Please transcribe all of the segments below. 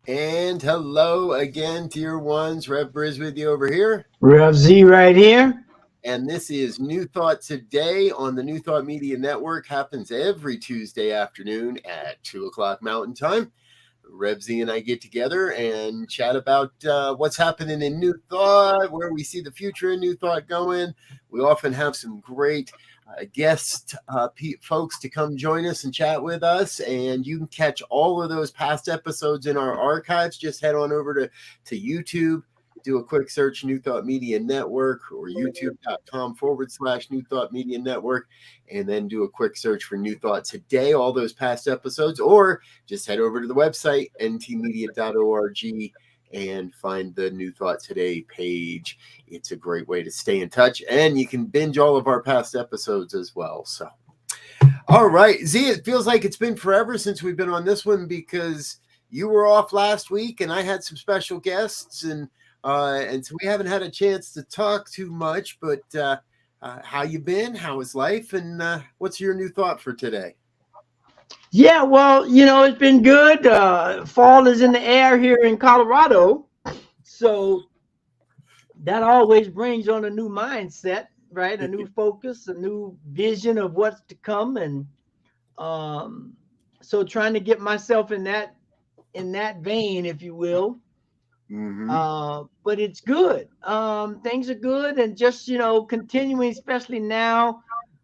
And hello again, dear ones. Rev with you over here. Rev Z right here. And this is New Thought Today on the New Thought Media Network. Happens every Tuesday afternoon at 2 o'clock Mountain Time. Rev Z and I get together and chat about what's happening in New Thought, where we see the future in New Thought going. We often have some great guest folks to come join us and chat with us, and you can catch all of those past episodes in our archives. Just head on over to YouTube, do a quick search, New Thought Media Network, or youtube.com/New Thought Media Network, and then do a quick search for New Thought Today, all those past episodes, or just head over to the website, ntmedia.org, and find the New Thought Today page. It's a great way to stay in touch, and you can binge all of our past episodes as well. So, all right, Z, it feels like it's been forever since we've been on this one because you were off last week, and I had some special guests, and so we haven't had a chance to talk too much. But how you been? How is life? And what's your new thought for today? Yeah, well, it's been good. Fall is in the air here in Colorado. So that always brings on a new mindset, right? A new focus, a new vision of what's to come. And so trying to get myself in that vein, if you will. Mm-hmm. But it's good. Things are good. And just, continuing, especially now,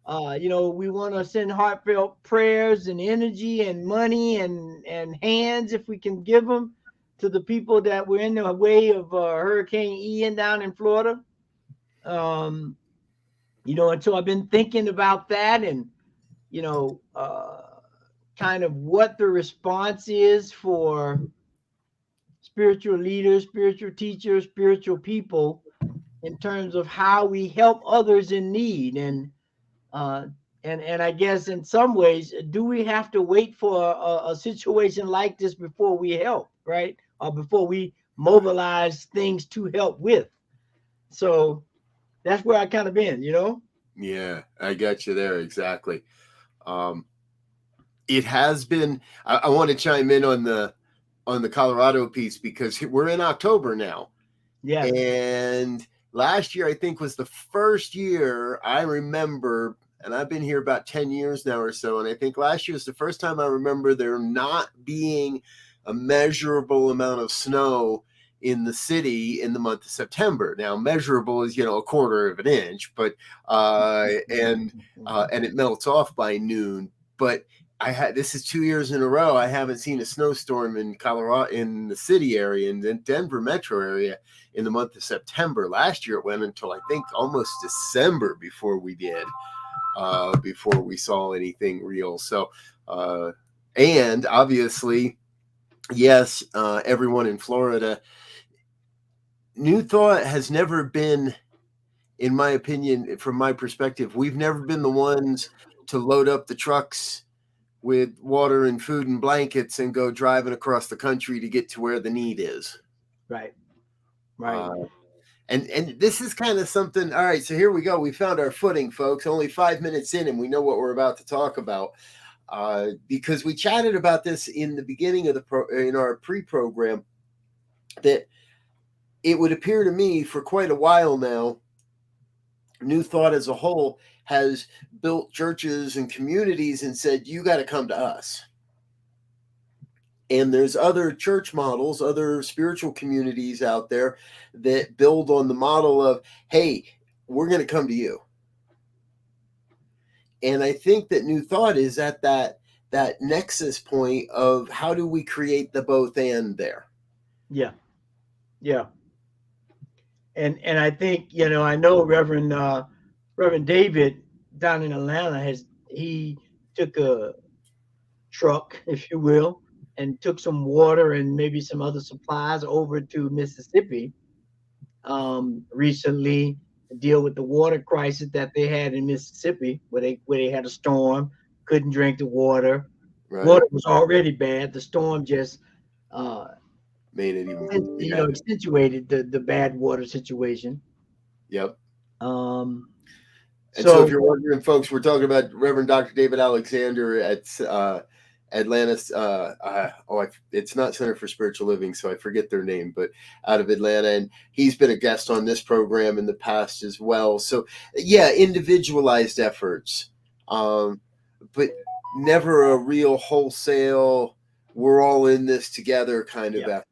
we want to send heartfelt prayers and energy and money and hands, if we can give them, to the people that were in the way of Hurricane Ian down in Florida. And so I've been thinking about that and, kind of what the response is for spiritual leaders, spiritual teachers, spiritual people in terms of how we help others in need. And I guess in some ways, do we have to wait for a situation like this before we help, right? Or before we mobilize things to help with? So that's where I kind of been, Yeah, I got you there. Exactly. It has been, I want to chime in on the Colorado piece because we're in October now. Yeah. And last year, I think, was the first year I remember, and I've been here about 10 years now or so, and I think last year was the first time I remember there not being a measurable amount of snow in the city in the month of September. Now, measurable is, a quarter of an inch, but and it melts off by noon. But this is 2 years in a row I haven't seen a snowstorm in Colorado, in the city area, in the Denver metro area, in the month of September. Last year it went until I think almost December before we saw anything real. So and obviously, yes, everyone in Florida, New Thought has never been, in my opinion, from my perspective, we've never been the ones to load up the trucks with water and food and blankets and go driving across the country to get to where the need is. Right. And this is kind of something. All right, so here we go. We found our footing, folks. Only 5 minutes in, and we know what we're about to talk about because we chatted about this in the beginning of in our pre-program, that it would appear to me for quite a while now, New Thought as a whole has built churches and communities and said, you got to come to us. And there's other church models, other spiritual communities out there that build on the model of, hey, we're going to come to you. And I think that New Thought is at that nexus point of how do we create the both and there. Yeah. And I think, I know Reverend David down in Atlanta he took a truck, if you will, and took some water and maybe some other supplies over to Mississippi recently to deal with the water crisis that they had in Mississippi, where they had a storm, couldn't drink the water. Right. Water was already bad. The storm just uh, Made it even. Yeah. accentuated the bad water situation. Yep. Um, And so, if so you're wondering, folks, we're talking about Reverend Dr. David Alexander at Atlanta's. It's not Center for Spiritual Living, so I forget their name, but out of Atlanta, and he's been a guest on this program in the past as well. So, yeah, individualized efforts, but never a real wholesale. We're all in this together kind of effort.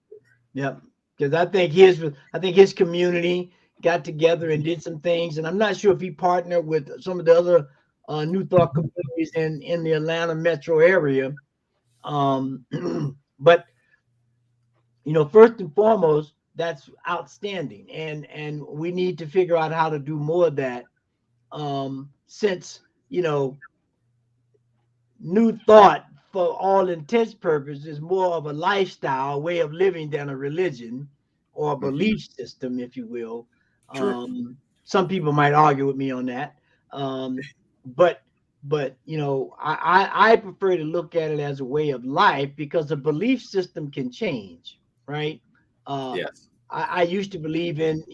Yep. Because I think his community got together and did some things, and I'm not sure if he partnered with some of the other New Thought communities in the Atlanta metro area. Um, but first and foremost, that's outstanding, and we need to figure out how to do more of that. Since New Thought, for all intents purposes, is more of a lifestyle, a way of living than a religion or a belief system, if you will. Sure. Some people might argue with me on that, but I prefer to look at it as a way of life because a belief system can change, right? Yes. I used to believe in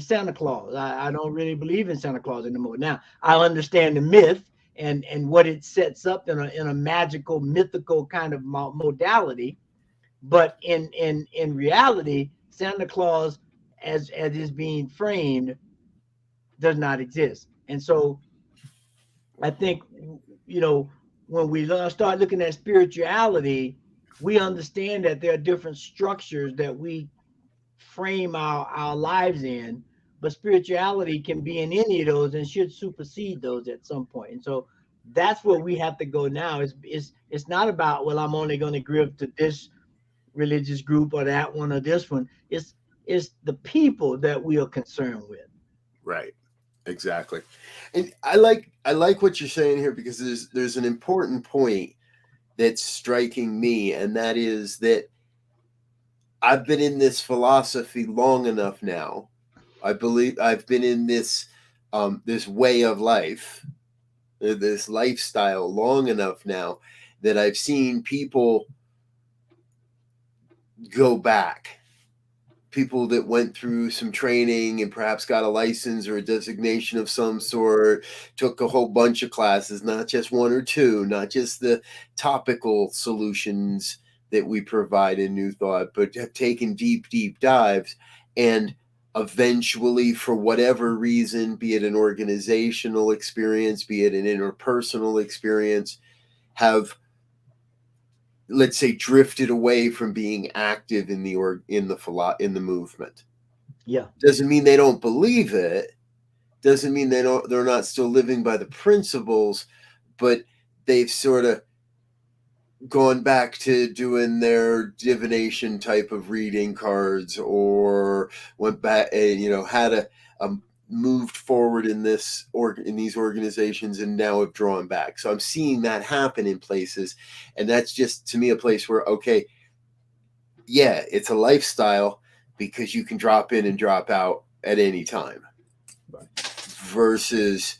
Santa Claus. I don't really believe in Santa Claus anymore. Now I understand the myth and what it sets up in a magical, mythical kind of modality. But in reality, Santa Claus, as is being framed, does not exist. And so I think when we start looking at spirituality, we understand that there are different structures that we frame our lives in, but spirituality can be in any of those and should supersede those at some point. And so that's where we have to go now. It's not about, well, I'm only going to give to this religious group or that one or this one. It's the people that we are concerned with. Right. Exactly. And I like what you're saying here because there's an important point that's striking me, and that is that I've been in this philosophy long enough now. I believe I've been in this way of life, this lifestyle long enough now that I've seen people go back. People that went through some training and perhaps got a license or a designation of some sort, took a whole bunch of classes, not just one or two, not just the topical solutions that we provide in New Thought, but have taken deep, deep dives and eventually, for whatever reason, be it an organizational experience, be it an interpersonal experience, have, let's say, drifted away from being active in the movement. Yeah. Doesn't mean they don't believe it. Doesn't mean they're not still living by the principles, but they've sort of gone back to doing their divination type of reading cards, or went back, had a moved forward in these organizations and now have drawn back. So I'm seeing that happen in places, and that's just, to me, a place where, okay, yeah, it's a lifestyle because you can drop in and drop out at any time. Right. Versus,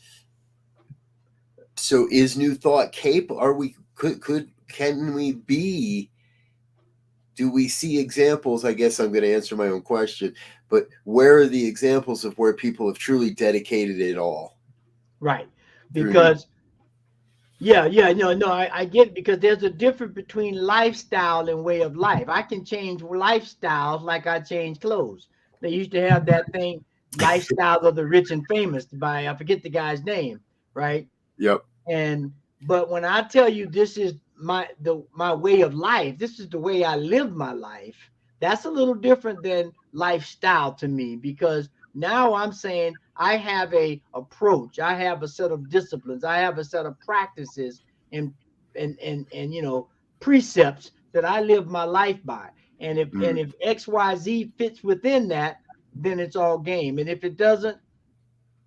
so is New Thought capable? Can we be? Do we see examples? I guess I'm going to answer my own question, but where are the examples of where people have truly dedicated it all? Right. Because no, I get it, because there's a difference between lifestyle and way of life. I can change lifestyles like I change clothes. They used to have that thing, Lifestyle of the Rich and Famous, by, I forget the guy's name, right? Yep. But when I tell you this is my way of life, this is the way I live my life, that's a little different than lifestyle to me, because now I'm saying I have a approach, I have a set of disciplines, I have a set of practices and precepts that I live my life by. And if XYZ fits within that, then it's all game. And if it doesn't,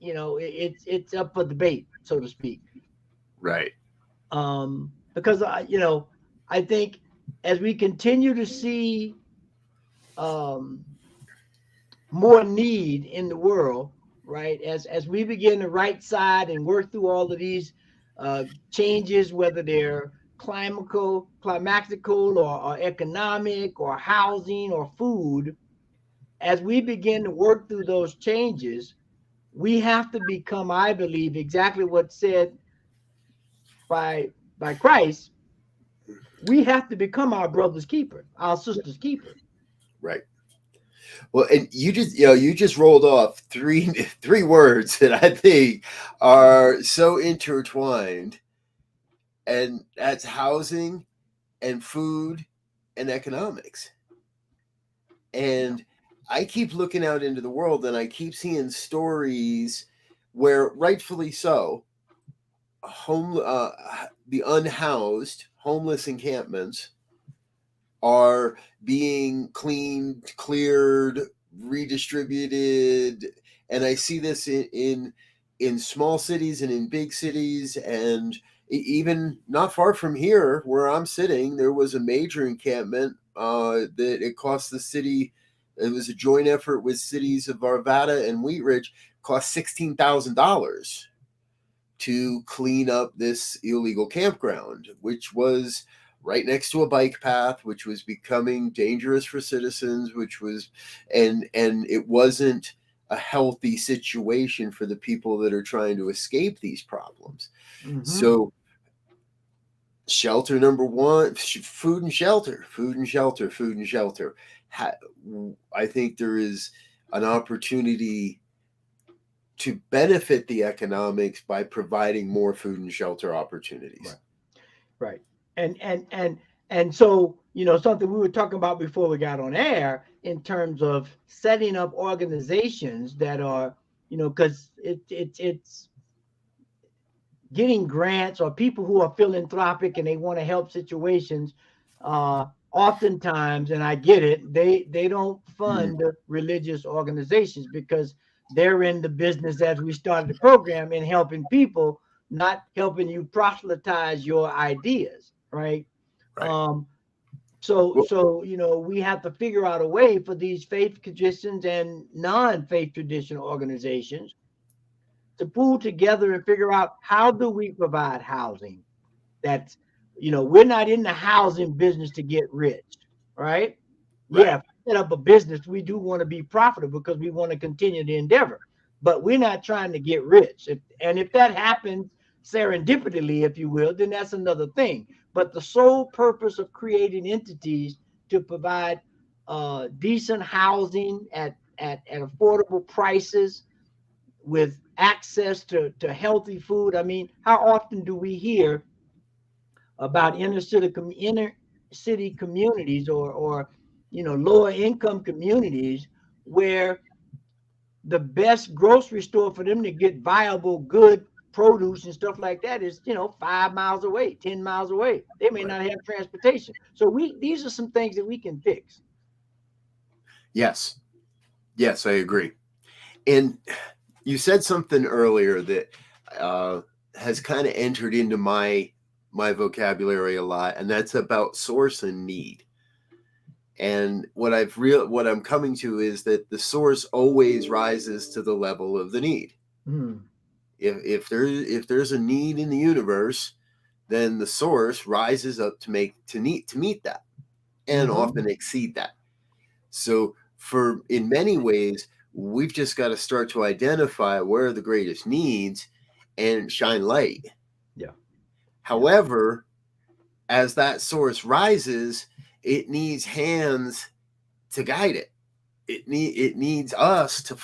it's up for debate, so to speak. Right. Because I think as we continue to see um, more need in the world, right? As we begin to right side and work through all of these changes, whether they're climactical or economic or housing or food, as we begin to work through those changes, we have to become, I believe, exactly what's said by Christ. We have to become our brother's keeper, our sister's keeper. Right. Well, and you just rolled off three words that I think are so intertwined, and that's housing and food and economics. And I keep looking out into the world, and I keep seeing stories where, rightfully so, the unhoused homeless encampments are being cleaned, cleared, redistributed, and I see this in small cities and in big cities, and even not far from here where I'm sitting, there was a major encampment that it cost the city. It was a joint effort with cities of Arvada and Wheat Ridge. Cost $16,000 to clean up this illegal campground, which was right next to a bike path, which was becoming dangerous for citizens, and it wasn't a healthy situation for the people that are trying to escape these problems. Mm-hmm. So shelter number one, food and shelter. I think there is an opportunity to benefit the economics by providing more food and shelter opportunities. Right. And so, something we were talking about before we got on air in terms of setting up organizations that are, because it's getting grants, or people who are philanthropic and they want to help situations. Oftentimes, and I get it, they don't fund religious organizations because they're in the business, as we started the program, in helping people, not helping you proselytize your ideas, right? So we have to figure out a way for these faith traditions and non-faith traditional organizations to pull together and figure out, how do we provide housing that's, we're not in the housing business to get rich, right? Yeah, if we set up a business, we do want to be profitable because we want to continue the endeavor, but we're not trying to get rich. If that happens serendipitously, if you will, then that's another thing. But the sole purpose of creating entities to provide decent housing at affordable prices, with access to healthy food. I mean, how often do we hear about inner city communities, or lower income communities, where the best grocery store for them to get viable, good produce and stuff like that is 5 miles away, 10 miles away. They may not have transportation. So these are some things that we can fix. Yes, I agree. And you said something earlier that has kind of entered into my vocabulary a lot, and that's about source and need. And what I'm coming to is that the source always rises to the level of the need. If there's a need in the universe, then the source rises up to meet that, and often exceed that. So in many ways, we've just got to start to identify where are the greatest needs and shine light. Yeah. However, as that source rises, it needs hands to guide it. It needs us to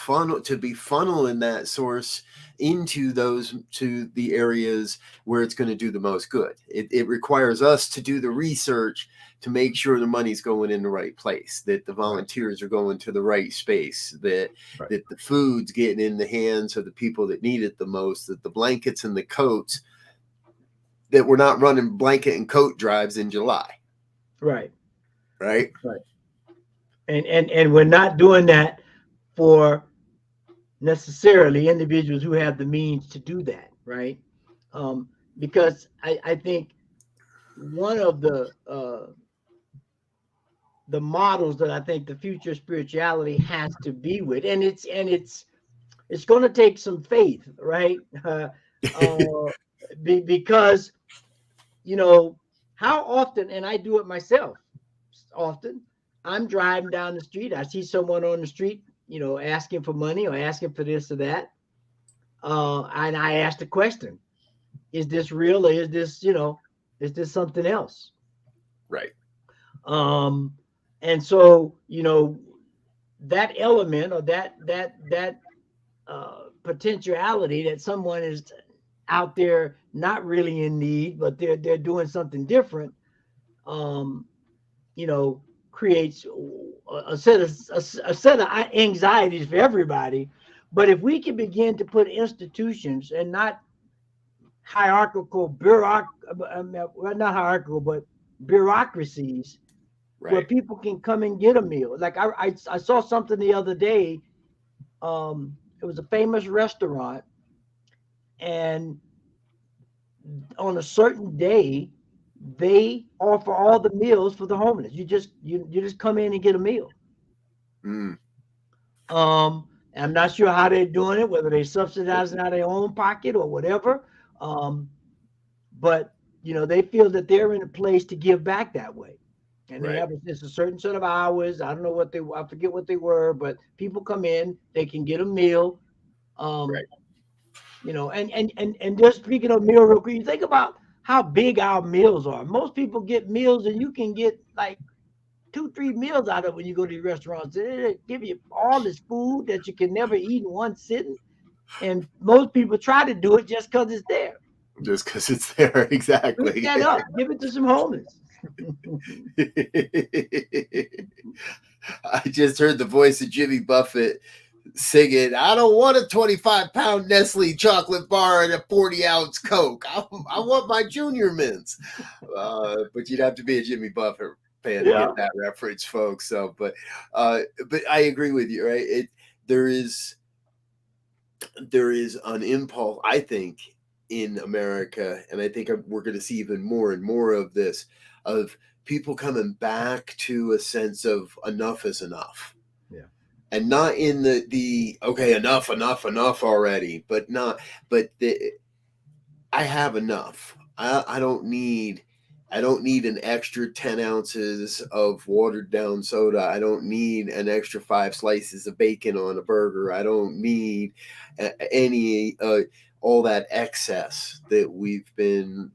be funneling that source into the areas where it's going to do the most good. It requires us to do the research to make sure the money's going in the right place, that the volunteers are going to the right space, that the food's getting in the hands of the people that need it the most, that the blankets and the coats, that we're not running blanket and coat drives in July. Right. And we're not doing that for necessarily individuals who have the means to do that, right? because I think one of the models that I think the future spirituality has to be with, and it's going to take some faith, right? Uh, because you know how often, and I do it myself often. I'm driving down the street, I see someone on the street, asking for money or asking for this or that, and I ask the question: is this real, or is this something else? Right. Um, and so that element, or that potentiality that someone is out there not really in need, but they're doing something different, um, you know, creates a set of anxieties for everybody. But if we can begin to put institutions and not hierarchical well, not hierarchical, but bureaucracies where Right. people can come and get a meal. Like I saw something the other day. It was a famous restaurant, and on a certain day, they offer all the meals for the homeless. You just come in and get a meal. Mm. I'm not sure how they're doing it, whether they're subsidizing out of their own pocket or whatever. Um, but they feel that they're in a place to give back that way, and they Right. have it's a certain set of hours. I don't know I forget what they were, but people come in, they can get a meal. Um, Right. and just speaking of meal real quick, you think about how big our meals are. Most people get meals, and you can get like 2, 3 meals out of it when you go to these restaurants. They give you all this food that you can never eat in one sitting, and most people try to do it just because it's there. Just because it's there. Pick Exactly. that up, give it to some homeless. I just heard the voice of Jimmy Buffett singing, I don't want a 25-pound Nestle chocolate bar and a 40-ounce Coke. I want my Junior Mints. But you'd have to be a Jimmy Buffett fan to Yeah, get that reference, folks. So, but I agree with you, right? There is an impulse, I think, in America, and I think we're going to see even more and more of this, of people coming back to a sense of enough is enough. yeah, And not in the okay, enough already, but not, but I have enough. I don't need an extra 10 ounces of watered down soda. I don't need an extra 5 slices of bacon on a burger. I don't need any all that excess that we've been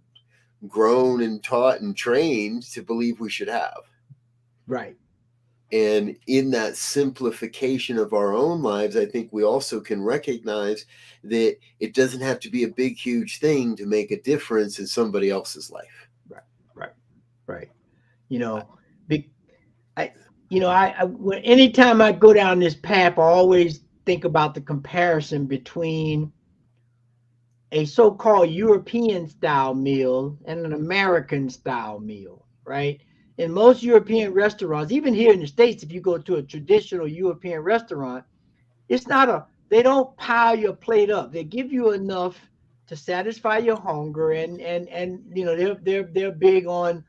grown and taught and trained to believe we should have. right. And in that simplification of our own lives, I think we also can recognize that it doesn't have to be a big, huge thing to make a difference in somebody else's life. Right, right, right. You know, be, I, when anytime I go down this path, I always think about the comparison between a so-called European style meal and an American style meal, right? In most European restaurants, even here in the States, if you go to a traditional European restaurant, it's not they don't pile your plate up. They give you enough to satisfy your hunger, and they're big on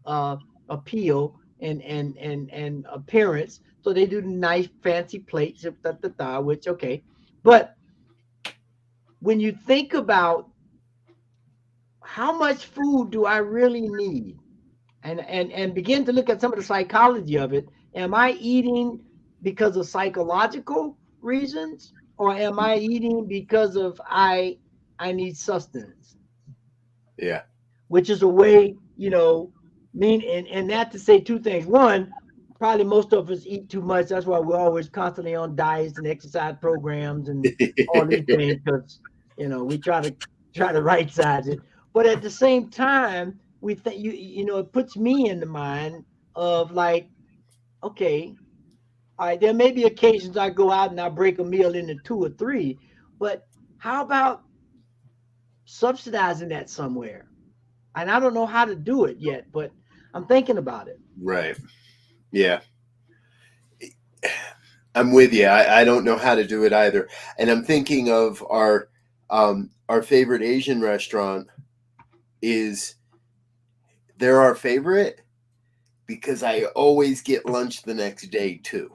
uh, appeal and appearance. So they do nice fancy plates, which okay. But when you think about how much food do I really need, and begin to look at some of the psychology of it, am I eating because of psychological reasons, or am I eating because of I need sustenance? Yeah. Which is a way, mean, and that to say two things. One, probably most of us eat too much. That's why we're always constantly on diets and exercise programs and all these things, because we try to right size it. But at the same time, we think it puts me in the mind of like, okay, all right, there may be occasions I go out and I break a meal into 2 or 3, but how about subsidizing that somewhere? And I don't know how to do it yet, but I'm thinking about it. Right. Yeah. I'm with you. I don't know how to do it, either. And I'm thinking of our favorite Asian restaurant. is they're our favorite because I always get lunch the next day too.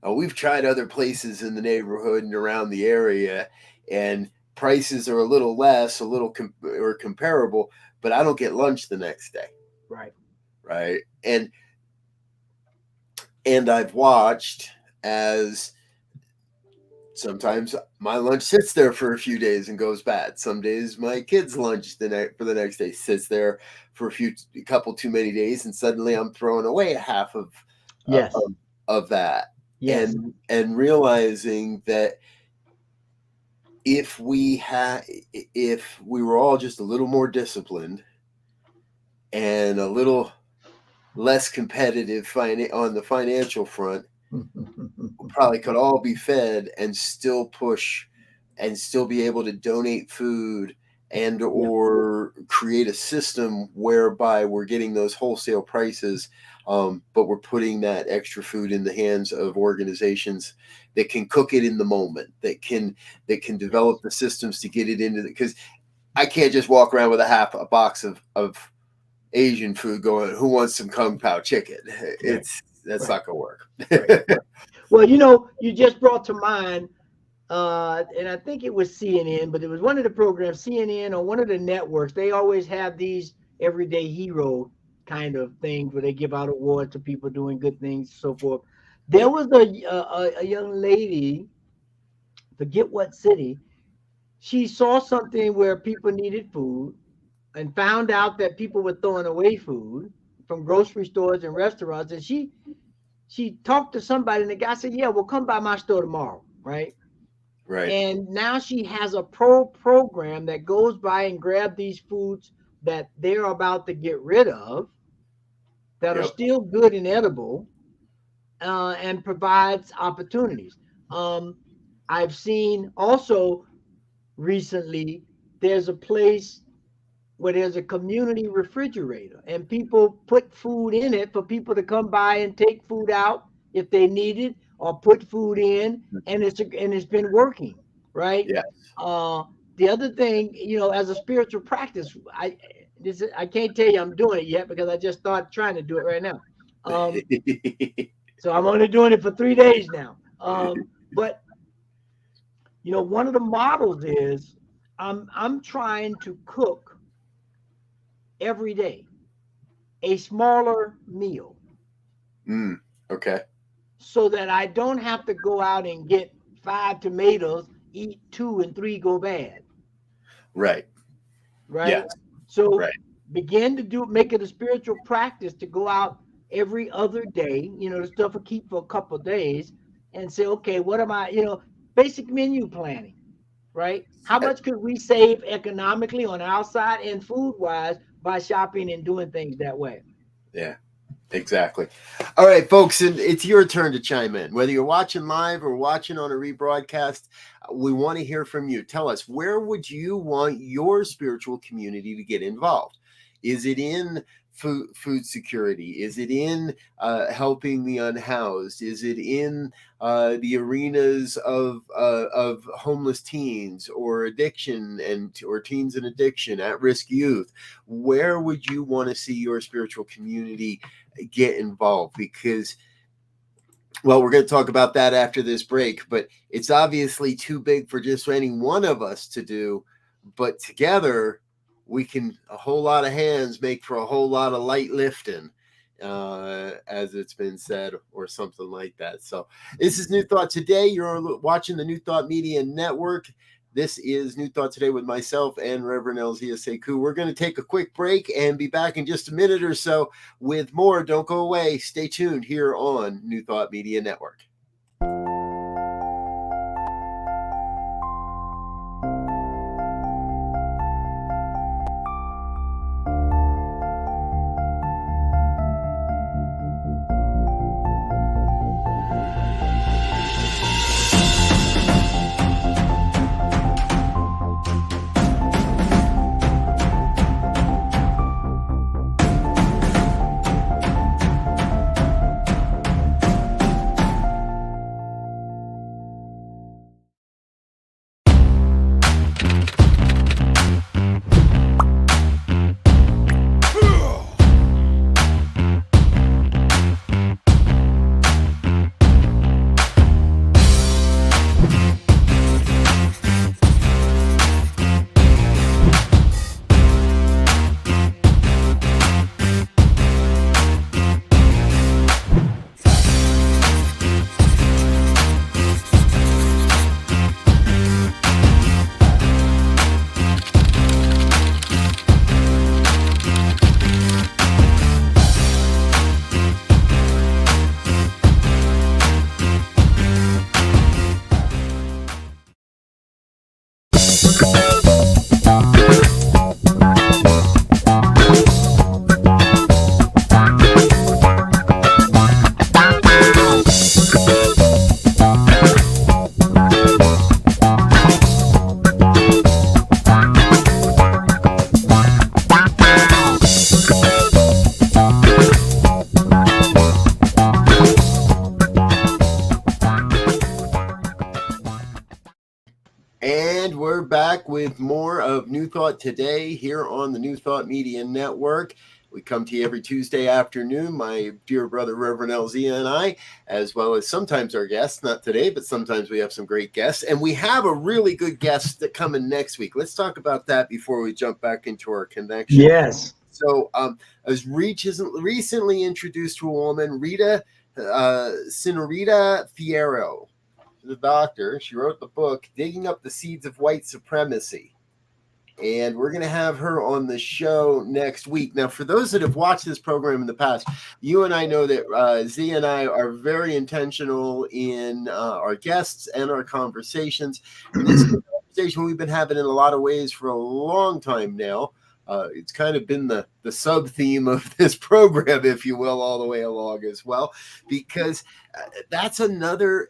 We've tried other places in the neighborhood and around the area, and prices are a little less, a little or comparable, but I don't get lunch the next day. Right. And I've watched as sometimes my lunch sits there for a few days and goes bad. Some days my kids' lunch for the next day sits there for a couple too many days, and suddenly I'm throwing away half of that. Yes. And realizing that if we were all just a little more disciplined and a little less competitive on the financial front, we probably could all be fed and still push and still be able to donate food and or create a system whereby we're getting those wholesale prices, but we're putting that extra food in the hands of organizations that can cook it in the moment, that can develop the systems to get it into because I can't just walk around with a box of Asian food going, who wants some Kung Pao chicken? That's not gonna work. Well, you just brought to mind, and I think it was CNN, but it was one of the programs, CNN or one of the networks. They always have these everyday hero kind of things where they give out awards to people doing good things, so forth. There was a young lady, forget what city. She saw something where people needed food and found out that people were throwing away food from grocery stores and restaurants, and she talked to somebody, and the guy said, yeah, well, come by my store tomorrow, right? And now she has a program that goes by and grab these foods that they're about to get rid of that are still good and edible, and provides opportunities. I've seen also recently there's a place where there's a community refrigerator and people put food in it for people to come by and take food out if they need it or put food in, and it's been working, right? The other thing, as a spiritual practice, I can't tell you I'm doing it yet because I just started trying to do it right now. So I'm only doing it for 3 days now. But one of the models is I'm trying to cook every day a smaller meal. Okay. So that I don't have to go out and get 5 tomatoes, eat 2 and 3 go bad. Right. Yes. So begin to make it a spiritual practice to go out every other day, the stuff will keep for a couple of days, and say, okay, what am I, basic menu planning, right? How much could we save economically on our side and food-wise by shopping and doing things that way? Yeah, exactly. All right, folks, and it's your turn to chime in. Whether you're watching live or watching on a rebroadcast, we want to hear from you. Tell us, where would you want your spiritual community to get involved? Is it in food security? Is it in helping the unhoused? Is it in the arenas of homeless teens or addiction or teens in addiction, at-risk youth? Where would you want to see your spiritual community get involved? Because, well, we're going to talk about that after this break, but it's obviously too big for just any one of us to do, but together a whole lot of hands make for a whole lot of light lifting, as it's been said, or something like that. So this is New Thought Today. You're watching the New Thought Media Network. This is New Thought Today with myself and Reverend Elzia Sekou. We're going to take a quick break and be back in just a minute or so with more. Don't go away. Stay tuned here on New Thought Media Network. of New Thought Today here on the New Thought Media Network. We come to you every Tuesday afternoon, my dear brother, Reverend LZ and I, as well as sometimes our guests, not today, but sometimes we have some great guests. And we have a really good guest that coming next week. Let's talk about that before we jump back into our connection. Yes. So I was recently introduced to a woman, Rita Cinerita Fierro, the doctor. She wrote the book, Digging Up the Seeds of White Supremacy. And we're going to have her on the show next week. Now, for those that have watched this program in the past, you and I know that Z and I are very intentional in our guests and our conversations. And this is a conversation we've been having in a lot of ways for a long time now. It's kind of been the sub-theme of this program, if you will, all the way along as well, because that's another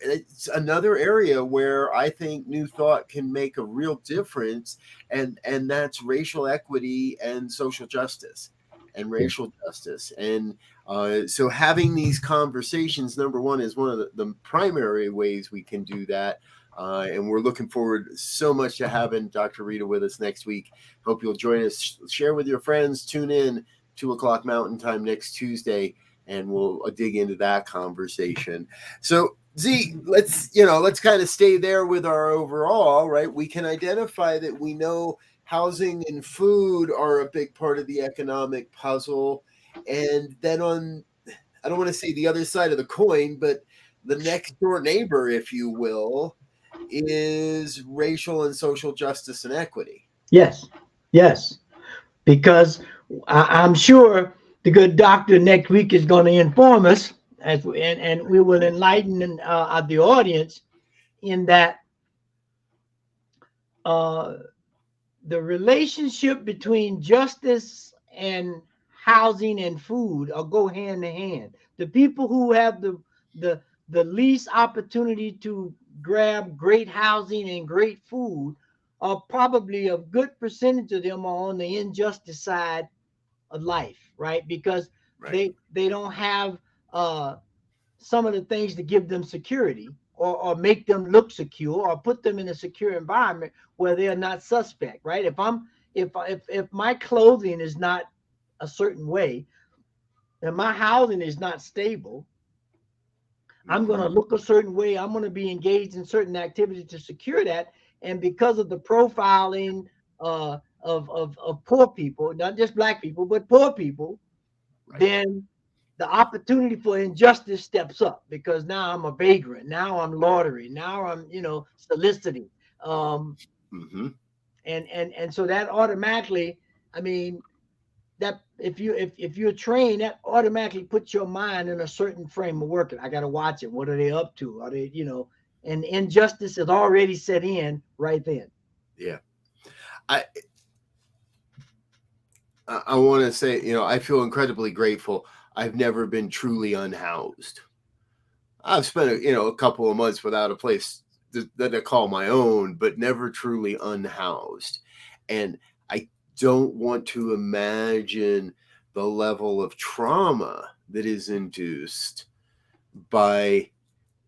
area where I think New Thought can make a real difference, and that's racial equity and social justice and racial justice. And so having these conversations, number one, is one of the primary ways we can do that. And we're looking forward so much to having Dr. Rita with us next week. Hope you'll join us. Share with your friends. Tune in 2:00 Mountain Time next Tuesday, and we'll dig into that conversation. So Z, let's kind of stay there with our overall, right? We can identify that we know housing and food are a big part of the economic puzzle. And then I don't want to say the other side of the coin, but the next door neighbor, if you will, is racial and social justice and equity. Yes. Because I'm sure the good doctor next week is going to inform us, and we will enlighten the audience in that the relationship between justice and housing and food go hand in hand. The people who have the least opportunity to grab great housing and great food are probably a good percentage of them are on the injustice side of life, right? Because they don't have some of the things to give them security or make them look secure or put them in a secure environment where they are not suspect, right? If my clothing is not a certain way and my housing is not stable, I'm going to look a certain way. I'm going to be engaged in certain activities to secure that. And because of the profiling of poor people, not just black people, but poor people, then the opportunity for injustice steps up because now I'm a vagrant. Now I'm loitering. Now I'm, soliciting. And so that automatically, I mean, that if you're trained, that automatically puts your mind in a certain frame of work. I got to watch it. What are they up to? Are they, and injustice is already set in right then. Yeah. I want to say, I feel incredibly grateful. I've never been truly unhoused. I've spent, a couple of months without a place that I call my own, but never truly unhoused. And I don't want to imagine the level of trauma that is induced by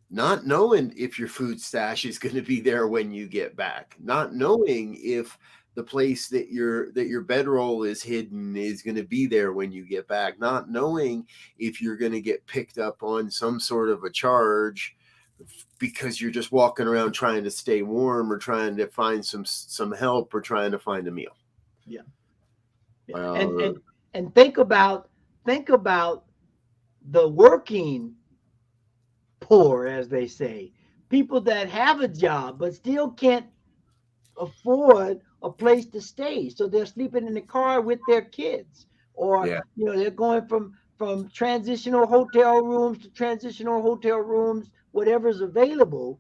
not knowing if your food stash is going to be there when you get back, not knowing if the place that your bedroll is hidden is going to be there when you get back, not knowing if you're going to get picked up on some sort of a charge because you're just walking around trying to stay warm or trying to find some help or trying to find a meal. Yeah. And think about the working poor, as they say, people that have a job but still can't afford a place to stay, so they're sleeping in the car with their kids, or they're going from transitional hotel rooms to transitional hotel rooms, whatever's available,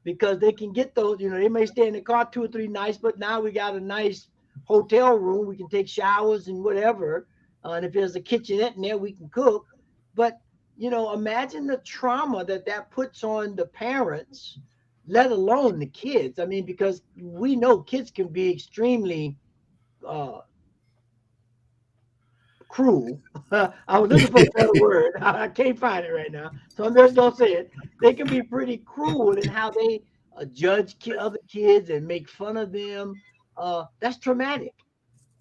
because they can get those. They may stay in the car 2 or 3 nights, but now we got a nice hotel room, we can take showers and whatever, and if there's a kitchenette in there, we can cook. But imagine the trauma that puts on the parents, let alone the kids. I mean, because we know kids can be extremely cruel. I was looking for a better word. I can't find it right now, so I'm just gonna say it. They can be pretty cruel in how they judge other kids and make fun of them. that's traumatic.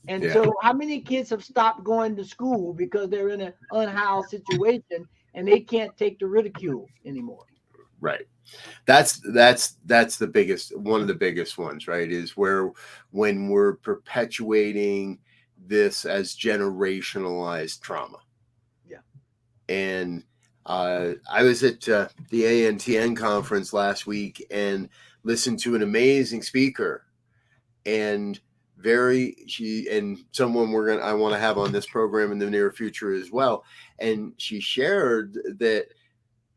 And Yeah. so how many kids have stopped going to school because they're in an unhoused situation and they can't take the ridicule anymore? Right. That's the biggest, one of the biggest ones, right? Is where when we're perpetuating this as generationalized trauma. Yeah. And I was at the ANTN conference last week and listened to an amazing speaker, and someone I want to have on this program in the near future as well. And she shared that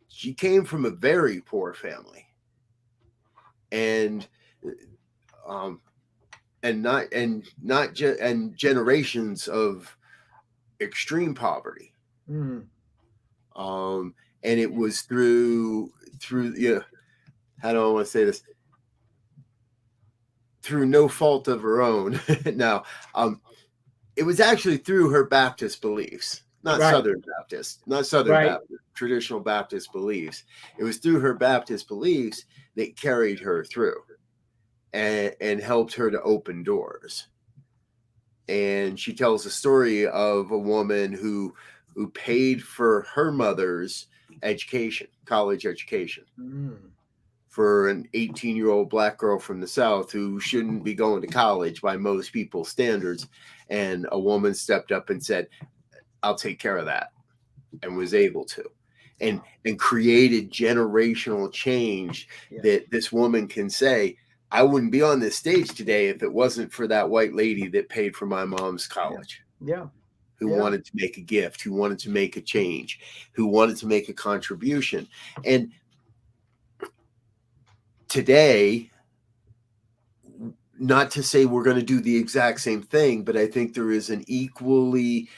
she came from a very poor family, and generations of extreme poverty. And it was through how do I want to say this? Through no fault of her own. Now, it was actually through her Baptist beliefs, not Right. Southern Baptist, traditional Baptist beliefs. It was through her Baptist beliefs that carried her through and helped her to open doors. And she tells a story of a woman who paid for her mother's education, college education, for an 18-year-old Black girl from the South who shouldn't be going to college by most people's standards. And a woman stepped up and said, I'll take care of that, and was able to. And created generational change. That this woman can say, I wouldn't be on this stage today if it wasn't for that white lady that paid for my mom's college. Who wanted to make a gift, who wanted to make a change, who wanted to make a contribution. And today, not to say we're going to do the exact same thing, but I think there is an equally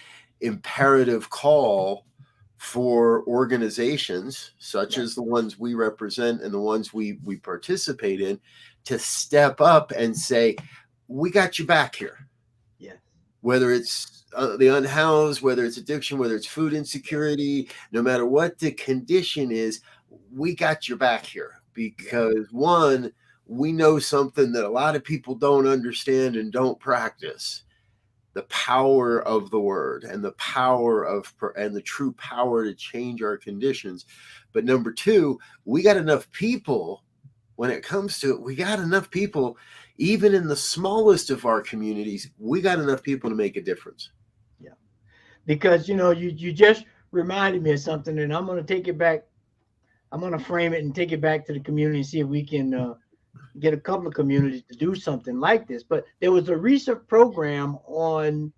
imperative call for organizations such as the ones we represent and the ones we participate in to step up and say, we got you back here. Whether it's the unhoused, whether it's addiction, whether it's food insecurity, no matter what the condition is, we got your back here. Because one, we know something that a lot of people don't understand and don't practice: the power of the word and the power and the true power to change our conditions. But number two, we got enough people. When it comes to it, we got enough people, even in the smallest of our communities, we got enough people to make a difference. Yeah. Because, you just reminded me of something, and I'm going to take it back. I'm going to frame it and take it back to the community and see if we can get a couple of communities to do something like this. But there was a recent program on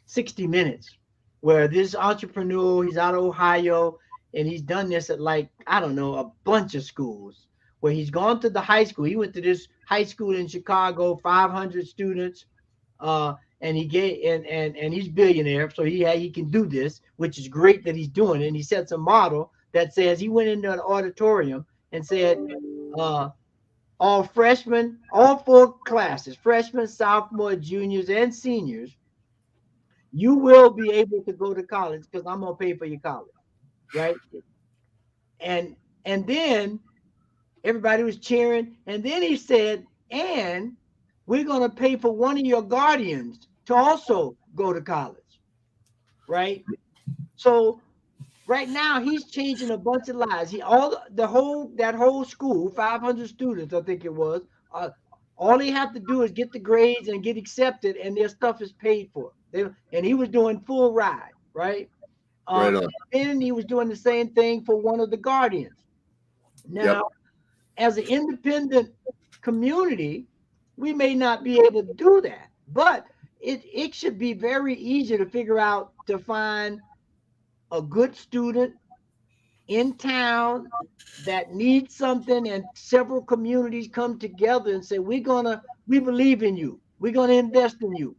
60 Minutes where this entrepreneur, he's out of Ohio, and he's done this at a bunch of schools, where he's gone to the high school. He went to this high school in Chicago, 500 students, and he gave and he's billionaire, so he can do this, which is great that he's doing it. And he sets a model that says he went into an auditorium and said, all freshmen, all four classes, freshmen, sophomore, juniors, and seniors, you will be able to go to college because I'm gonna pay for your college, right? And then everybody was cheering. And then he said, and we're going to pay for one of your guardians to also go to college, right? So right now he's changing a bunch of lives. That whole school, 500 students, I think it was, all they have to do is get the grades and get accepted, and their stuff is paid for. And he was doing full ride, right? Right on. And he was doing the same thing for one of the guardians. Now, as an independent community, we may not be able to do that, but it should be very easy to figure out, to find a good student in town that needs something, and several communities come together and say, we believe in you. We're going to invest in you.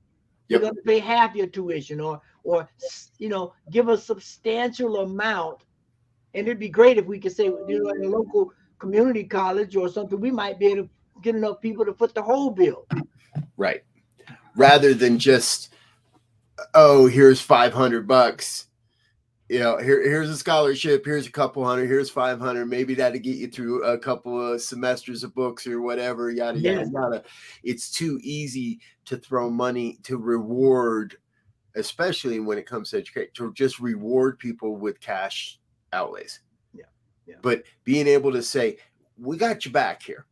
We're going to pay half your tuition or give a substantial amount. And it'd be great if we could say, in a local community college or something, we might be able to get enough people to foot the whole bill. Right. Rather than just, here's $500. you know, here's a scholarship, here's a couple hundred, here's 500, maybe that'll get you through a couple of semesters of books or whatever, yada, Yeah. yada, yada. It's too easy to throw money to reward, especially when it comes to education, to just reward people with cash outlays. Yeah. Yeah. But being able to say, we got you back here.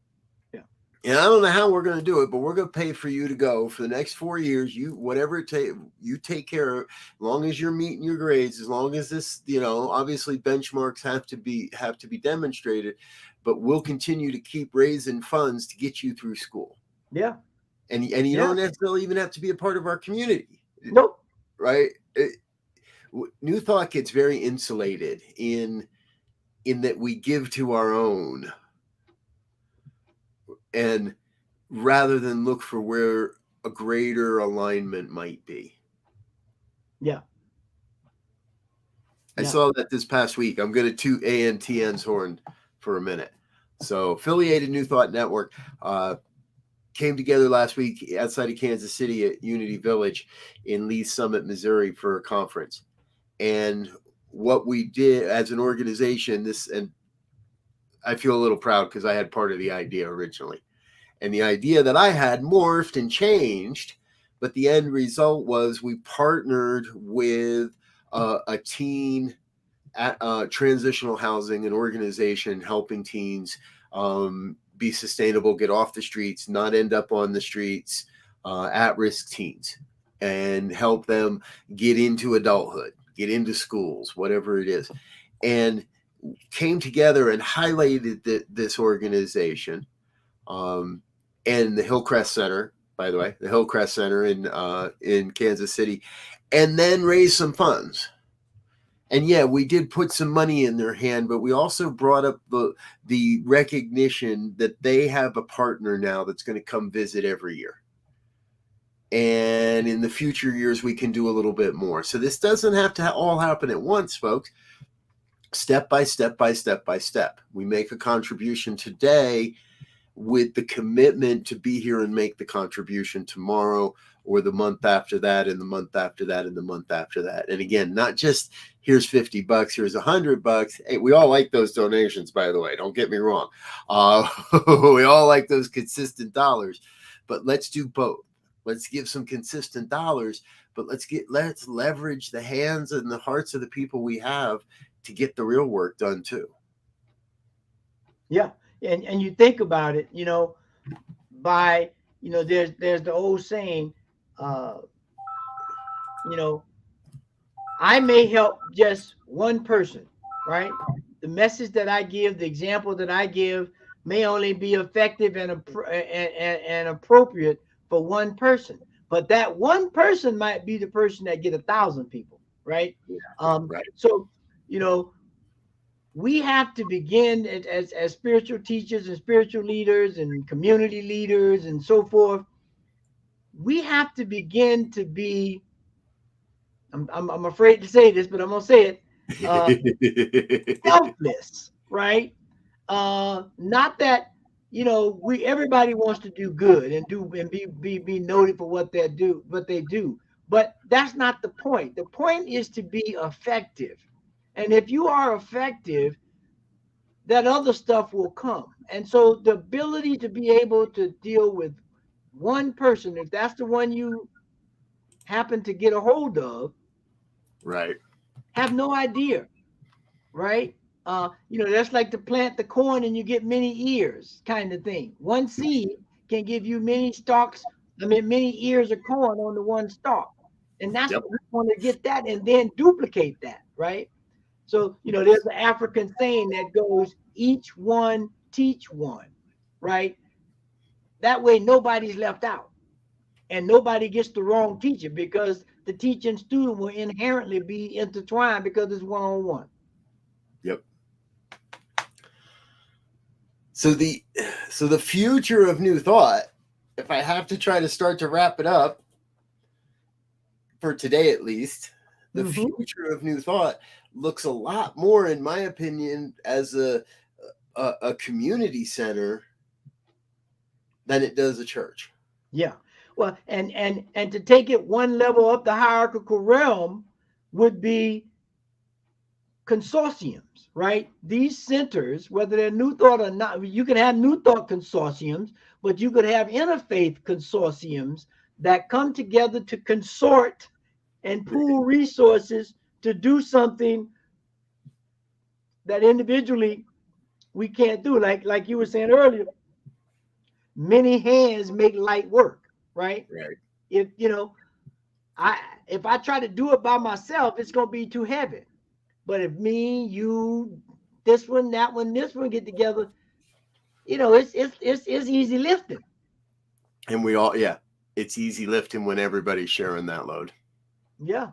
Yeah. And I don't know how we're going to do it, but we're going to pay for you to go for the next 4 years. You, whatever it takes, you take care of, as long as you're meeting your grades, as long as this, you know, obviously benchmarks have to be demonstrated, but we'll continue to keep raising funds to get you through school. Yeah. And you don't necessarily even have to be a part of our community. Nope. Right? New Thought gets very insulated in that we give to our own, and rather than look for where a greater alignment might be. Yeah. I saw that this past week. I'm going to toot ANTN's horn for a minute. So Affiliated New Thought Network came together last week outside of Kansas City at Unity Village in Lee's Summit, Missouri for a conference. And what we did as an organization, and I feel a little proud because I had part of the idea originally. And the idea that I had morphed and changed, but the end result was we partnered with a teen at transitional housing, an organization helping teens be sustainable, get off the streets, not end up on the streets, at-risk teens, and help them get into adulthood, get into schools, whatever it is. And came together and highlighted this organization. And the Hillcrest Center, by the way, the Hillcrest Center in Kansas City, and then raise some funds. And yeah, we did put some money in their hand, but we also brought up the recognition that they have a partner now that's going to come visit every year. And in the future years, we can do a little bit more. So this doesn't have to all happen at once, folks. Step by step by step by step. We make a contribution today with the commitment to be here and make the contribution tomorrow or the month after that and the month after that and the month after that. And again, not just here's $50, here's $100. Hey, we all like those donations, by the way. Don't get me wrong. We all like those consistent dollars, but let's do both. Let's give some consistent dollars, but let's leverage the hands and the hearts of the people we have to get the real work done too. Yeah. And you think about it, you know, by, you know, there's the old saying, you know, I may help just one person, right? The message that I give, the example that I give may only be effective and appropriate for one person, but that one person might be the person that get 1,000 people, right? Yeah, right. So, you know, we have to begin as spiritual teachers and spiritual leaders and community leaders and so forth. We have to begin to be, I'm afraid to say this, but I'm going to say it, selfless, right? Not that, you know, everybody wants to do good and be noted for what they do, but that's not the point. The point is to be effective. And if you are effective, that other stuff will come. And so the ability to be able to deal with one person, if that's the one you happen to get a hold of, right, have no idea, right? You know, that's like to plant the corn and you get many ears kind of thing. One seed can give you many stalks, many ears of corn on the one stalk. And that's what we want to get that and then duplicate that, right? So, you know, there's an African saying that goes, each one teach one, right? That way nobody's left out and nobody gets the wrong teacher, because the teacher and student will inherently be intertwined because it's one-on-one. Yep. So the future of New Thought, if I have to try to start to wrap it up for today at least, the future of New Thought looks a lot more, in my opinion, as a community center than it does a church. Yeah. Well, and to take it one level up the hierarchical realm would be consortiums, right? These centers, whether they're New Thought or not, you can have New Thought consortiums, but you could have interfaith consortiums that come together to consort and pool resources to do something that individually we can't do. Like you were saying earlier, many hands make light work, right? Right. If you know, I if I try to do it by myself, it's gonna be too heavy. But if me, you, this one, that one, this one get together, it's easy lifting. And we all, yeah, it's easy lifting when everybody's sharing that load. Yeah.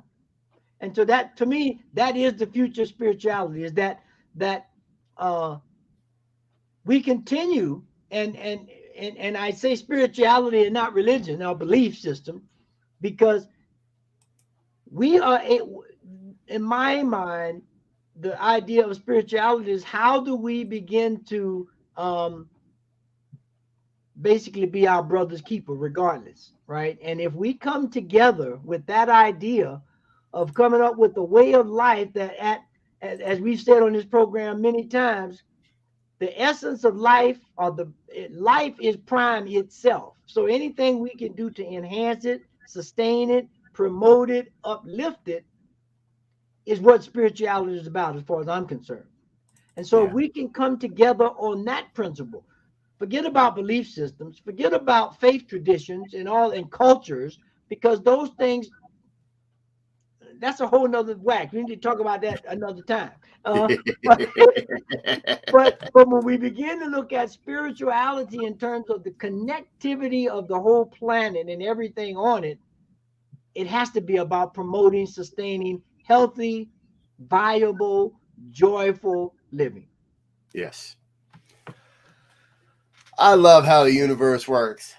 And so that, to me, that is the future spirituality, is that uh we continue, and I say spirituality and not religion, our belief system, because we are in my mind, the idea of spirituality is how do we begin to um basically be our brother's keeper regardless, right? And if we come together with that idea of coming up with a way of life that as we've said on this program many times, the essence of life, or the life is prime itself. So anything we can do to enhance it, sustain it, promote it, uplift it, is what spirituality is about as far as I'm concerned. And so if Yeah. we can come together on that principle, forget about belief systems, forget about faith traditions and cultures, because those things, that's a whole nother whack. We need to talk about that another time. But, but when we begin to look at spirituality in terms of the connectivity of the whole planet and everything on it, it has to be about promoting, sustaining healthy, viable, joyful living. Yes. I love how the universe works.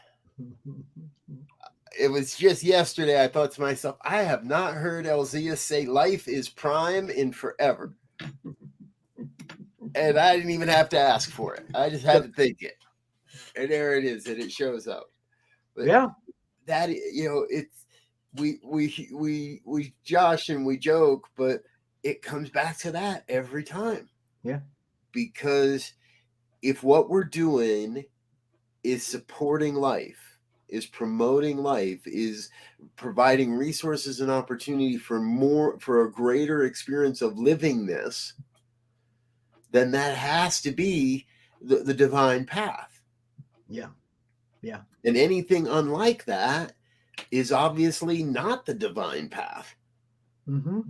It was just yesterday I thought to myself, I have not heard Elzia say life is prime in forever. And I didn't even have to ask for it. I just had to think it. And there it is, and it shows up. But Yeah. that, it's we josh and we joke, but it comes back to that every time. Yeah. Because if what we're doing is supporting life, is promoting life, is providing resources and opportunity for a greater experience of living this, then that has to be the divine path. Yeah. Yeah. And anything unlike that is obviously not the divine path. Mm-hmm.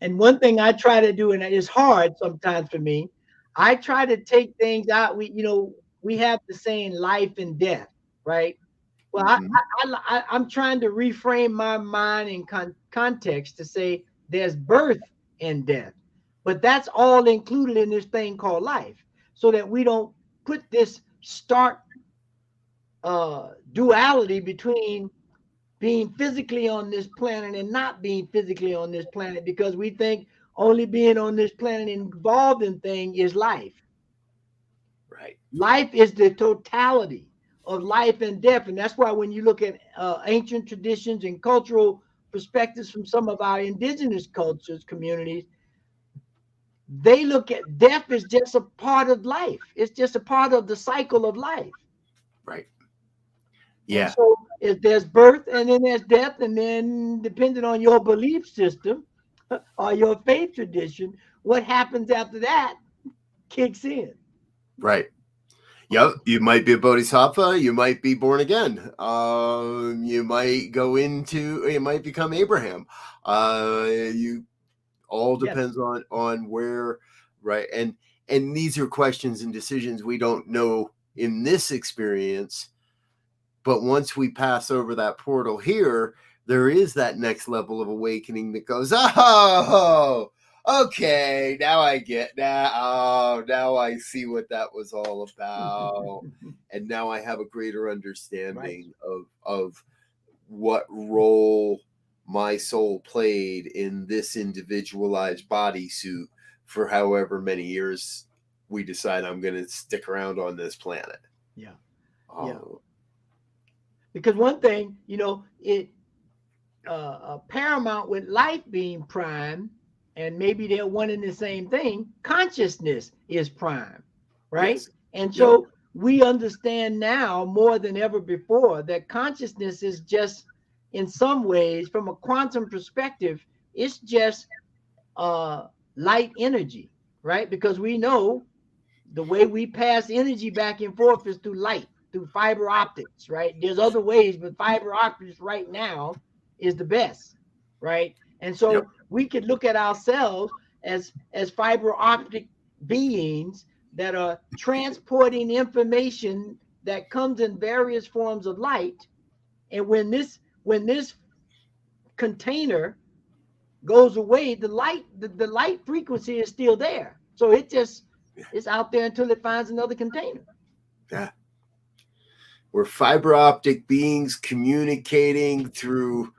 And one thing I try to do, and it's hard sometimes for me, I try to take things out. We have the saying life and death, right? Well, Mm-hmm. I'm trying to reframe my mind in context to say there's birth and death, but that's all included in this thing called life, so that we don't put this stark duality between being physically on this planet and not being physically on this planet, because we think only being on this planet involved in thing is life. Right. Life is the totality of life and death. And that's why when you look at ancient traditions and cultural perspectives from some of our indigenous cultures, communities, they look at death as just a part of life. It's just a part of the cycle of life. Right. And Yeah. so if there's birth and then there's death, and then depending on your belief system or your faith tradition, what happens after that kicks in. Right. Yep. You might be a bodhisattva. You might be born again. You might become Abraham. You all Yes. depends on where, right? And these are questions and decisions we don't know in this experience. But once we pass over that portal here, there is that next level of awakening that goes, oh, okay, now I get that. Oh, now I see what that was all about. And now I have a greater Right. understanding of what role my soul played in this individualized bodysuit for however many years we decide I'm going to stick around on this planet. Yeah. Yeah. Oh, Because one thing, it paramount with life being prime and maybe they're one and the same thing, consciousness is prime, right? Yes. And Yep. so we understand now more than ever before that consciousness is just, in some ways, from a quantum perspective, it's just light energy, right? Because we know the way we pass energy back and forth is through light, through fiber optics, right? There's other ways, but fiber optics right now is the best, right? And Yep. so we could look at ourselves as fiber optic beings that are transporting information that comes in various forms of light. And when this container goes away, the light frequency is still there. So it's out there until it finds another container. Yeah. We're fiber optic beings communicating through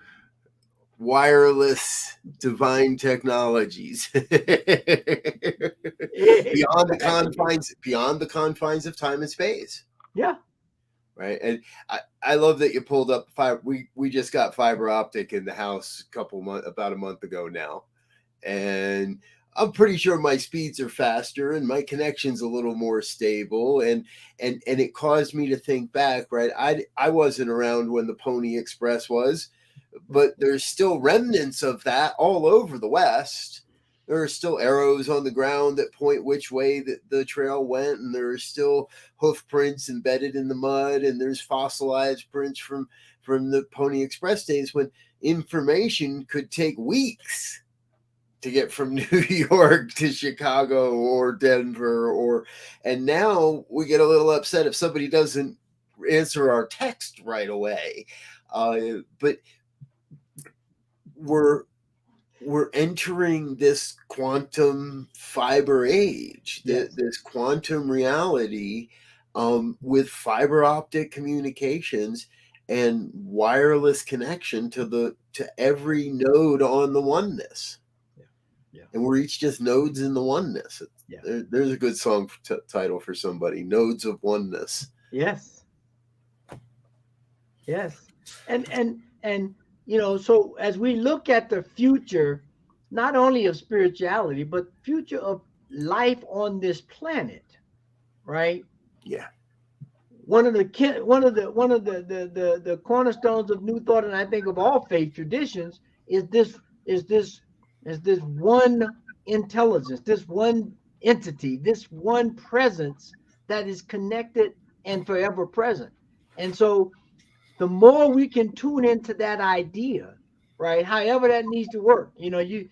wireless divine technologies beyond the confines of time and space. Yeah. Right. And I love that you pulled up fiber. We just got fiber optic in the house about a month ago now. And I'm pretty sure my speeds are faster and my connection's a little more stable. And it caused me to think back, right? I wasn't around when the Pony Express was, but there's still remnants of that all over the West. There are still arrows on the ground that point which way that the trail went, and there are still hoof prints embedded in the mud, and there's fossilized prints from the Pony Express days when information could take weeks to get from New York to Chicago or Denver, and now we get a little upset if somebody doesn't answer our text right away. But we're entering this quantum fiber age, Yes. this quantum reality, with fiber optic communications and wireless connection to every node on the oneness. Yeah. And we're each just nodes in the oneness. Yeah. There's a good song title for somebody, Nodes of Oneness. Yes. Yes. And so as we look at the future, not only of spirituality, but future of life on this planet, right? Yeah. One of the cornerstones of New Thought, and I think of all faith traditions, is this one intelligence, this one entity, this one presence that is connected and forever present. And so the more we can tune into that idea, right? However that needs to work. You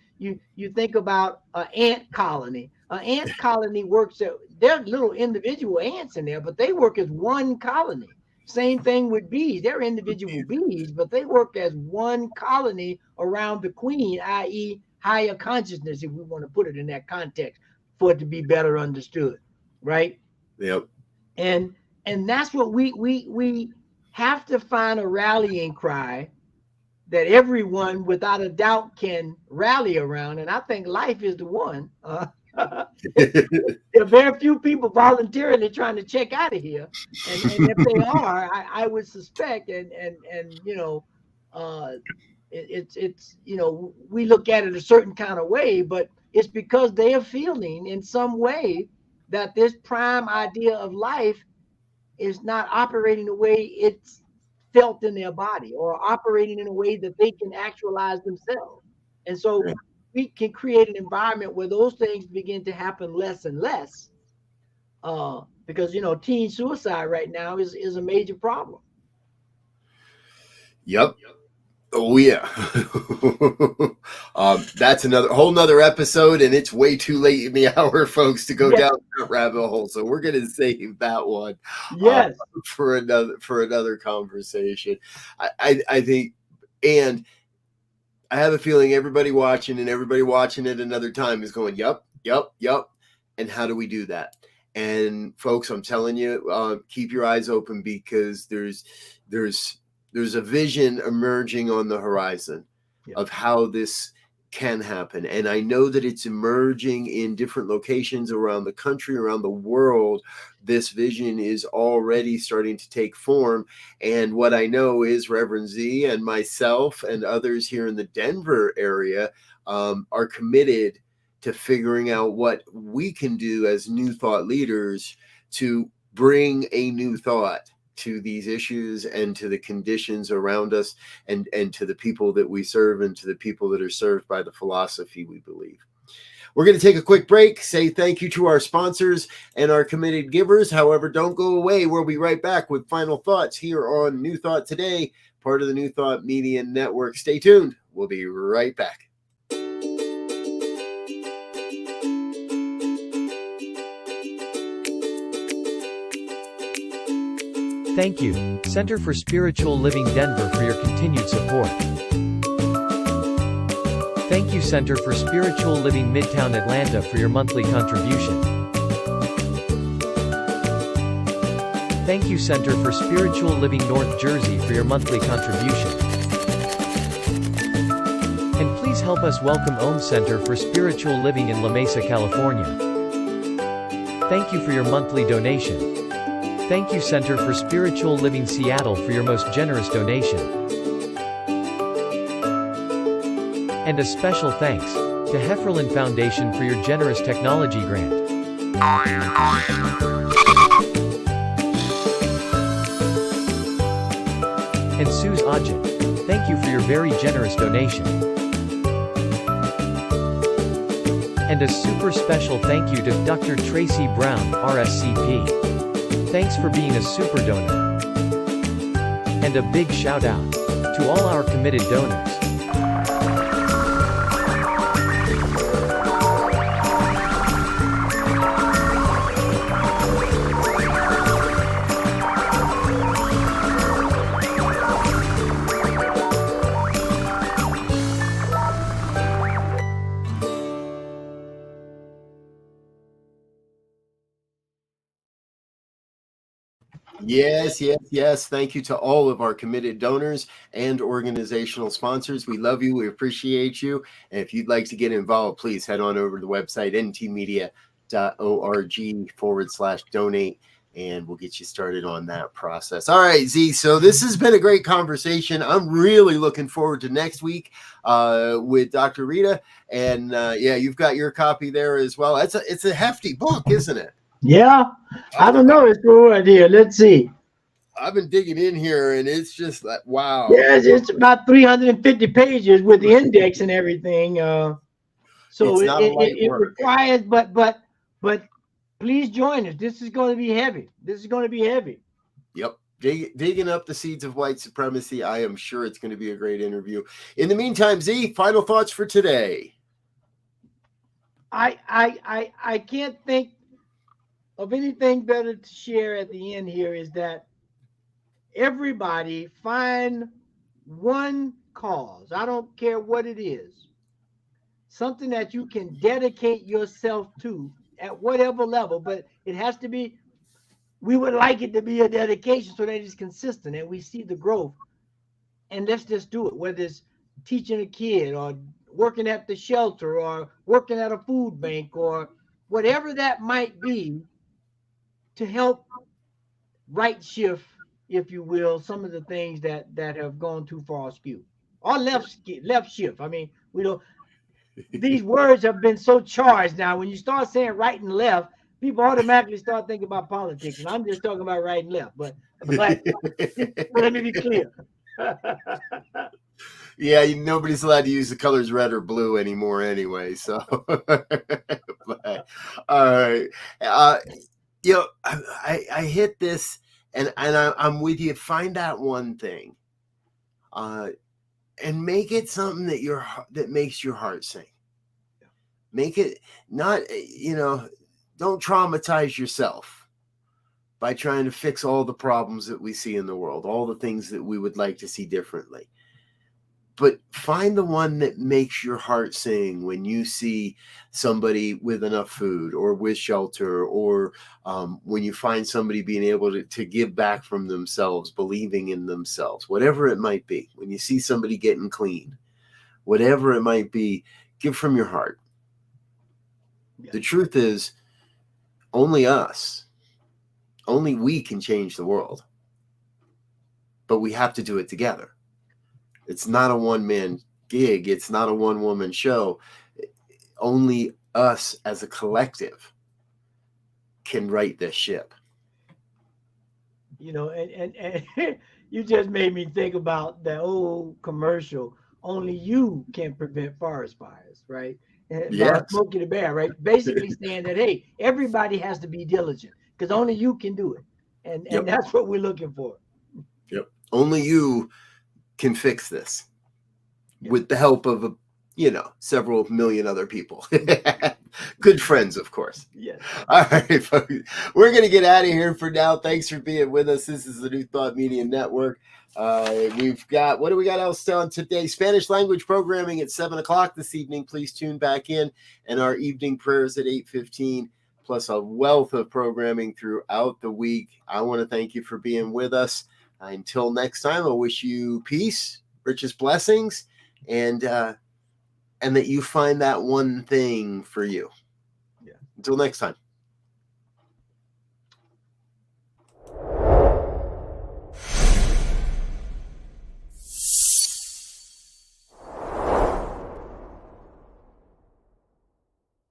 think about an ant colony. An ant colony works at, there are little individual ants in there, but they work as one colony. Same thing with bees. They're individual bees, but they work as one colony around the queen, i.e., higher consciousness, if we want to put it in that context, for it to be better understood, right? Yep. And that's what we have to find a rallying cry that everyone without a doubt can rally around. And I think life is the one. There are very few people voluntarily trying to check out of here. And if they are, I would suspect, uh, it's we look at it a certain kind of way, but it's because they are feeling in some way that this prime idea of life is not operating the way it's felt in their body or operating in a way that they can actualize themselves. And so we can create an environment where those things begin to happen less and less. Because teen suicide right now is a major problem. Yep. Oh yeah. That's whole nother episode, and it's way too late in the hour, folks, to go down that rabbit hole. So we're gonna save that one for another conversation. I think, and I have a feeling everybody watching it another time is going, yep. And how do we do that? And folks, I'm telling you, keep your eyes open, because there's a vision emerging on the horizon of how this can happen. And I know that it's emerging in different locations around the country, around the world. This vision is already starting to take form. And what I know is Reverend Z and myself and others here in the Denver area are committed to figuring out what we can do as new thought leaders to bring a new thought to these issues and to the conditions around us, and to the people that we serve, and to the people that are served by the philosophy we believe. We're going to take a quick break, say thank you to our sponsors and our committed givers. However, don't go away. We'll be right back with final thoughts here on New Thought Today, part of the New Thought Media Network. Stay tuned. We'll be right back. Thank you, Center for Spiritual Living Denver, for your continued support. Thank you, Center for Spiritual Living Midtown Atlanta, for your monthly contribution. Thank you, Center for Spiritual Living North Jersey, for your monthly contribution. And please help us welcome Om Center for Spiritual Living in La Mesa, California. Thank you for your monthly donation. Thank you, Center for Spiritual Living Seattle, for your most generous donation. And a special thanks to Hefferlin Foundation for your generous technology grant. And Suze Ajit, thank you for your very generous donation. And a super special thank you to Dr. Tracy Brown, RSCP. Thanks for being a super donor. And a big shout out to all our committed donors. Yes. Thank you to all of our committed donors and organizational sponsors. We love you. We appreciate you. And if you'd like to get involved, please head on over to the website, ntmedia.org/donate, and we'll get you started on that process. All right, Z. So this has been a great conversation. I'm really looking forward to next week with Dr. Rita. And you've got your copy there as well. It's a hefty book, isn't it? Yeah, I don't know. It's right here. Let's see. I've been digging in here, and it's just like, wow. Yes, it's about 350 pages with the index and everything. So it requires, but please join us. This is going to be heavy. Yep. Digging up the seeds of white supremacy. I am sure it's going to be a great interview. In the meantime, Z, final thoughts for today. I can't think of anything better to share at the end here, is that everybody find one cause. I don't care what it is. Something that you can dedicate yourself to at whatever level, but it has to be, we would like it to be a dedication so that it's consistent and we see the growth. And let's just do it, whether it's teaching a kid or working at the shelter or working at a food bank or whatever that might be, to help right shift, if you will, some of the things that have gone too far askew, or left shift. I mean, we don't. These words have been so charged now. When you start saying right and left, people automatically start thinking about politics, and I'm just talking about right and left. But let me be clear. Yeah, nobody's allowed to use the colors red or blue anymore, anyway. So, but, all right. I hit this, and I'm with you. Find that one thing, and make it something that makes your heart sing. Make it not, don't traumatize yourself by trying to fix all the problems that we see in the world, all the things that we would like to see differently. But find the one that makes your heart sing when you see somebody with enough food or with shelter, or when you find somebody being able to give back from themselves, believing in themselves, whatever it might be. When you see somebody getting clean, whatever it might be, give from your heart. Yeah. The truth is, only we can change the world. But we have to do it together. It's not a one-man gig. It's not a one-woman show. Only us as a collective can right this ship. You know, and you just made me think about that old commercial. Only you can prevent forest fires, right? And Yes. about Smokey the Bear, right? Basically saying that, hey, everybody has to be diligent because only you can do it. And Yep. that's what we're looking for. Yep. Only you can fix this Yep. with the help of, several million other people. Good friends, of course. Yes. All right, folks. We're going to get out of here for now. Thanks for being with us. This is the New Thought Media Network. We've got, what do we got else on today? Spanish language programming at 7 o'clock this evening. Please tune back in. And our evening prayers at 8:15, plus a wealth of programming throughout the week. I want to thank you for being with us. Until next time, I wish you peace, richest blessings, and that you find that one thing for you. Yeah. Until next time.